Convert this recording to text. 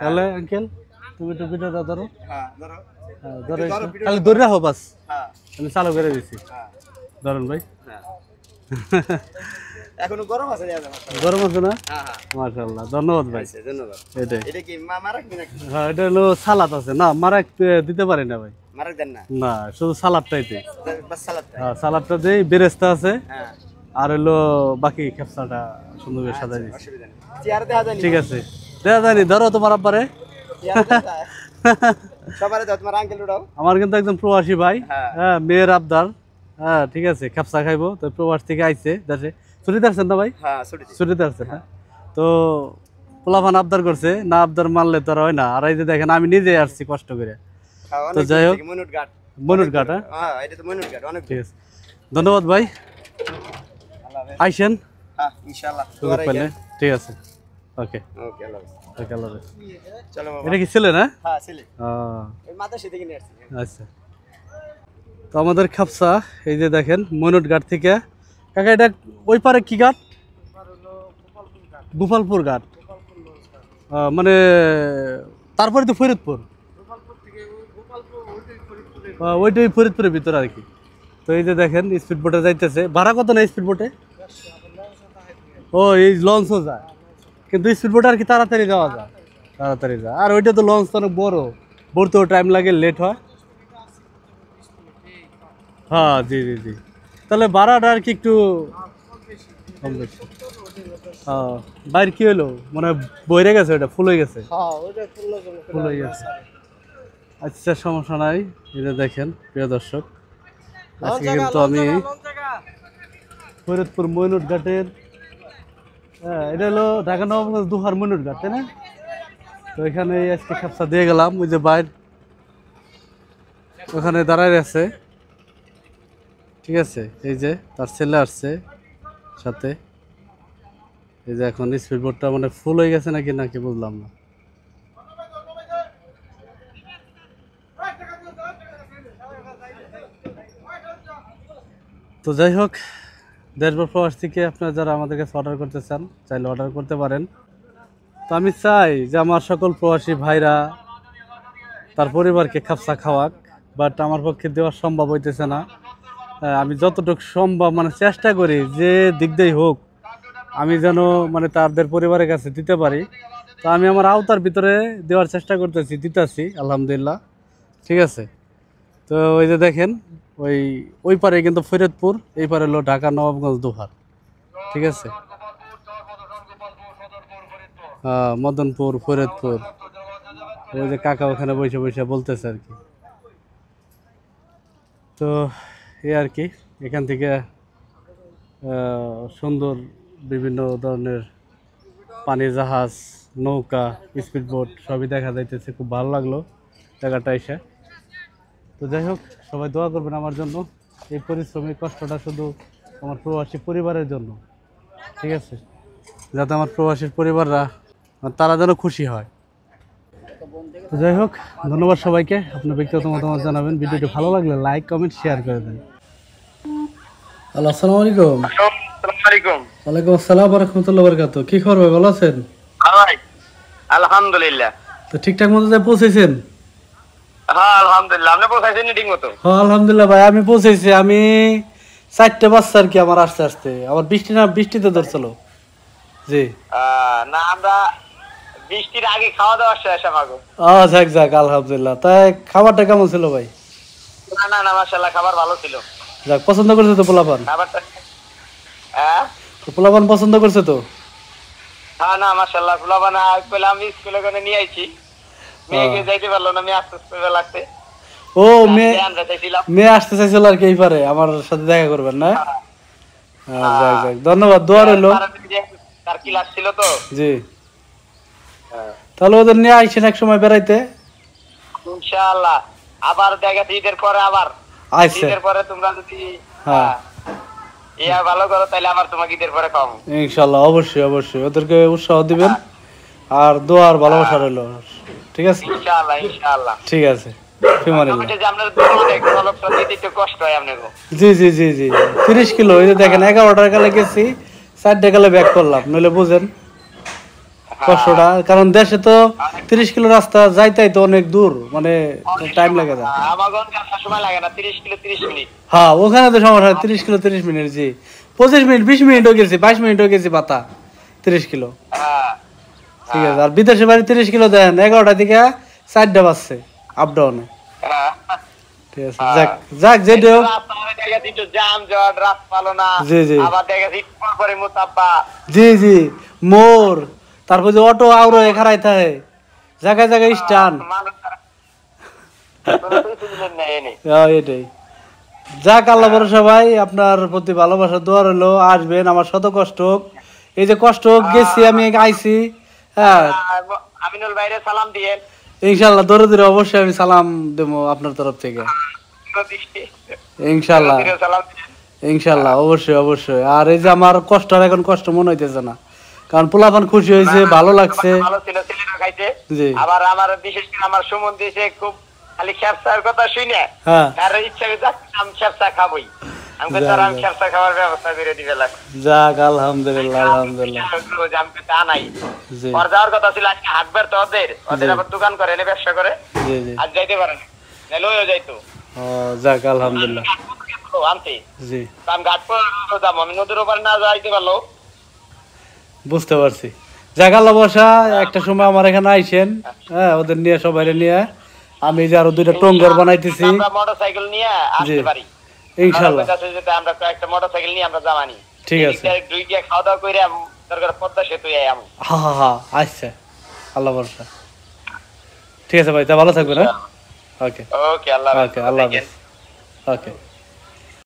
তাহলে আঙ্কেল তুমি টুপিটা ধরো। হ্যাঁ ধরো। ধরো খালি ধরে রাখো বাস। হ্যাঁ আমি চালু করে দিছি। হ্যাঁ ধরুন ভাই। হ্যাঁ এখনো গরম আছে না? গরম আছে না? হ্যাঁ হ্যাঁ মাশাআল্লাহ, ধন্যবাদ ভাই। আচ্ছা ধন্যবাদ। এটাই। এটা কি মারাক নাকি? হ্যাঁ, এটা হলো সালাদ আছে না, মারাক দিতে পারি না ভাই। মারাক দেন না? না, শুধু সালাদটাই দিই। বাস সালাদ। হ্যাঁ, সালাদটা দেই, বেরেস্তা আছে হ্যাঁ আর হলো বাকি খেপসাটা সুন্দর করে সাজাই দিছি। অসুবিধা নেই। চেয়ার দেয়া যায়? ঠিক আছে, দেয়া জানি। ধরো তোমার আব্বারে। চেয়ার দেয়া যায়? সবারে দাও, তোমার আঙ্কেল উঠাও। আমার কিন্তু একদম প্রবাসী ভাই। হ্যাঁ। হ্যাঁ, মেয়ের আবদার। হ্যাঁ ঠিক আছে, খেপসা খাইবো তো, প্রবাস থেকে আইছে দেশে। ছুটিতে আসছেন না ভাই? হ্যাঁ ছুটিতে। ছুটিতে আসছেন। হ্যাঁ, তো পোলাপান আবদার করছে, না আবদার মানলে তো আর হয় না। আর এই যে দেখেন আমি নিজে আসছি কষ্ট করে। তো যাই হোক, মনুট ঘাট। মনুট ঘাট। হ্যাঁ এটা তো মনুট ঘাট অনেক। ঠিক আছে, ধন্যবাদ ভাই। আল্লাহ হাফেজ। আইসেন হ্যাঁ ইনশাআল্লাহ। সুযোগ পেলে। ঠিক আছে, ওকে ওকে আল্লাহ হাফেজ। ওকে, আল্লাহ হাফেজ। চলো বাবা। এটা কি ছেলে না? হ্যাঁ ছেলে। আহ, এই মাথা সেদিকে কিনে আসছি। আচ্ছা, তো আমাদের খাপসা এই যে দেখেন মনুট ঘাট থেকে। কাকা এটা ওই পারে কি ঘাট? গোপালপুর ঘাট। মানে তারপরে তো ফরিদপুর। ওইটাই ফরিদপুরের ভিতরে আর কি। তো এই যে দেখেন স্পিড বোটে যাইতেছে। ভাড়া কত না স্পিড বোটে? ও, এই লঞ্চও যায়, কিন্তু স্পিড বোটে আর কি তাড়াতাড়ি যাওয়া যায়, তাড়াতাড়ি যায়। আর ওইটা তো লঞ্চ তো অনেক বড়, ভরতেও টাইম লাগে, লেট হয়। হ্যাঁ জি জি জি, তাহলে ভাড়াটা আর কি একটু কম বেশি। বাইর কি হলো, মানে বইরে গেছে, ওটা ফুল হয়ে গেছে। ফুল হয়ে গেছে। আচ্ছা সমস্যা নাই। এটা দেখেন প্রিয় দর্শক, আজকে কিন্তু আমি ফরিদপুর মইনুট ঘাটের, হ্যাঁ এটা হলো ঢাকা নবাবগঞ্জ দুহার মইনুট ঘাট, তাই না? তো এখানে আজকে খাপসা দিয়ে গেলাম। ওই যে বাইর ওখানে দাঁড়ায় আছে। ঠিক আছে, এই যে তার ছেলে আসছে সাথে। এই যে এখন স্পিড বোটটা মানে ফুল হয়ে গেছে নাকি নাকি বুঝলাম না। তো যাই হোক, দেশ বা প্রবাস থেকে আপনারা যারা আমাদের কাছে অর্ডার করতে চান চাইলে অর্ডার করতে পারেন। তো আমি চাই যে আমার সকল প্রবাসী ভাইরা তার পরিবারকে খাপসা খাওয়াক, বাট আমার পক্ষে দেওয়া সম্ভব হইতেছে না। আমি যতটুকু সম্ভব মানে চেষ্টা করি যে দিক দিয়েই হোক আমি যেন মানে তাদের পরিবারের কাছে দিতে পারি। তো আমি আমার আওতার ভিতরে দেওয়ার চেষ্টা করতেছি, দিতেছি আলহামদুলিল্লাহ। ঠিক আছে, তো ওই যে দেখেন ওই পারে কিন্তু ফরিদপুর, এই পারে হলো ঢাকা নবাবগঞ্জ দুহার। ঠিক আছে, মদনপুর ফরিদপুর। ওই যে কাকা ওখানে বসে বসে বলতেছে আর কি। তো এই আর কি, এখান থেকে সুন্দর বিভিন্ন ধরনের পানি জাহাজ, নৌকা, স্পিড বোট সবই দেখা যাইতেছে। খুব ভালো লাগলো জায়গাটা এসে। তো যাই হোক, সবাই দোয়া করবেন আমার জন্য। এই পরিশ্রমিক কষ্টটা শুধু আমার প্রবাসী পরিবারের জন্য। ঠিক আছে, যাতে আমার প্রবাসী পরিবাররা তারা যেন খুশি হয়। তো যাই হোক, ধন্যবাদ সবাইকে। আপনার ব্যক্তিগত মতামত জানাবেন। ভিডিওটি ভালো লাগলে লাইক কমেন্ট শেয়ার করে দেন। হ্যালো, আসসালামু আলাইকুম। আসসালামু আলাইকুম। ওয়ালাইকুম আসসালাম ওয়া রাহমাতুল্লাহি ওয়া বারাকাতুহু। কি খবর ভাই, ভালো আছেন? ভাই আলহামদুলিল্লাহ। তো ঠিকঠাক মতো যে পৌঁছেছেন? হ্যাঁ আলহামদুলিল্লাহ। আপনি পৌঁছাইছেন ঠিক মতো? হ্যাঁ আলহামদুলিল্লাহ ভাই, আমি পৌঁছেছি। আমি 4টে বাচ্চা আর কি আমার আসতে আসতে। আবার বৃষ্টিতে ধরছিল। জি না আমরা বৃষ্টির আগে খাওয়া দাওয়া শেষ আমাগো। যাক যাক আলহামদুলিল্লাহ। তাই খাবারটা কেমন ছিল ভাই? না না না মাশাআল্লাহ, খাবার ভালো ছিল। যাক, পছন্দ করছে তো পোলাপান? খাবারটা হ্যাঁ পোলাপান পছন্দ করছে তো? হ্যাঁ না মাশাআল্লাহ, ফুলাবানা কইলা আমি স্কুলে করে নিয়ে আইছি। মেয়েকে যাইতে পারলো না, মেয়ে আসতে আসতে লাগতে। ও মেয়ে আসতে চাইছিল আর কি, এই পারে আমার সাথে দেখা করবেন না? যাক যাক, ধন্যবাদ, দোয়া রইলো। তার ক্লাস ছিল তো। জি, তাহলে ওদের নিয়ে আইসেন এক সময় বেড়াইতে ইনশাআল্লাহ। আবার দেখা ঈদের পরে আবার আইসে। ঈদের পরে তোমরা যদি হ্যাঁ ইয়া ভালো করো তাহলে আবার তোমাকে ঈদের পরে খাওয়াবো ইনশাআল্লাহ। অবশ্যই অবশ্যই ওদেরকে উৎসাহ দিবেন আর দোয়া আর ভালোবাসা রইলো। ঠিক আছে ইনশাআল্লাহ ইনশাআল্লাহ। ঠিক আছে, ফিমানিল্লাহ। যে আপনার দোয়া দেখো অলপটা দিতে একটু কষ্ট হয় আপনাকে। জি জি জি জি, 30 কিলো। এই যে দেখেন 11টার কালে গেছি, 4 কালে ব্যাক করলাম, নইলে বুঝেন। কষ্টটা, কারণ দেশে তো 30 কিলো রাস্তা যাইতেই তো অনেক দূর, মানে টাইম লাগে যায়। আমাগো সময় লাগে না, 30 কিলো 30 মিনিট। হ্যাঁ ওখানে তো সমস্যা, 30 কিলো 30 মিনিট, জি 25 মিনিট 20 মিনিটও গেছি, 22 মিনিটও গেছি পাতা 30 কিলো। হ্যাঁ ঠিক আছে, আর বিদেশে বাড়ি 30 কিলো দেন 11টা থেকে 4টা বাজছে আপ ডাউনে। হ্যাঁ ঠিক আছে, যাক যাক যেটা হোক। রাস্তায় দেখা গেছে একটু জ্যাম জট, রাস্তা ভালো না, জি জি আবার দেখা গেছে একটু পরে মুতাব্বা। জি জি মোর, তারপর যে অটো আউরো খারাই থাকে জায়গায় জায়গায় স্টান। মানুষ কোনো কিছু দিলেন না এনে। এটাই, যাক আল্লাহ ভরসা ভাই, আপনার প্রতি ভালোবাসা দোয়া রইলো, আসবেন, আমার শত কষ্ট হোক, এই যে কষ্ট হোক গেছি আমি আইছি, হ্যাঁ আমিনুল ভাইরে সালাম দিয়েন। ইনশাল্লাহ দৌড়ে দৌড়ে অবশ্যই আমি সালাম দেবো আপনার তরফ থেকে, ইনশাল্লাহ সালাম দিয়েন। ইনশাল্লাহ, অবশ্যই অবশ্যই। আর এই যে আমার কষ্ট, আর এখন কষ্ট মনে হইতেছে না, কারণ পোলাপান খুশি হয়েছে, ভালো লাগছে। ভালো ছিল, ছেলেরা খাইছে। জি আবার আমার বিশেষ করে আমার সুমন দিয়েছে খুব, খালি খেপসার কথা শুনে হ্যাঁ, তার ইচ্ছা করে যাক আমি খেপসা খাবোই, আমাকে তার আমি খেপসা খাওয়ার ব্যবস্থা করে দিবে লাগবে। যাক আলহামদুলিল্লাহ আলহামদুলিল্লাহ। আমি তো আনাই জি ওর যাওয়ার কথা ছিল, আজকে হাটবার তো ওদের আবার দোকান করে এনে ব্যবসা করে, জি জি, আজ যাইতে পারে না, নাহলে ওইও যাইতো। ও যাক আলহামদুলিল্লাহ। আনতে জি আমি ঘাট পর যাবো, আমি নদীর ওপারে না যাইতে পারলো। বুঝতে পারছি। যাক আল্লাহ বসা, একটা সময় আমার এখানে আইসেন, হ্যাঁ ওদের নিয়ে সবাই নিয়ে, আমি যে আরো 2টা টঙ্গর বানাইতেছি। আমরা মোটরসাইকেল নিয়ে আসতে পারি ইনশাল্লাহ, আমরা একটা মোটরসাইকেল নিয়ে আমরা জামানি। ঠিক আছে, দুই গিয়ে খাওয়া দাওয়া করে দরকার পদ্মা সেতু আমি। হ্যাঁ হ্যাঁ হ্যাঁ আচ্ছা, আল্লাহ ভরসা। ঠিক আছে ভাই, তা ভালো থাকবেন, হ্যাঁ, ওকে ওকে আল্লাহ ওকে, আল্লাহ হাফেজ, ওকে।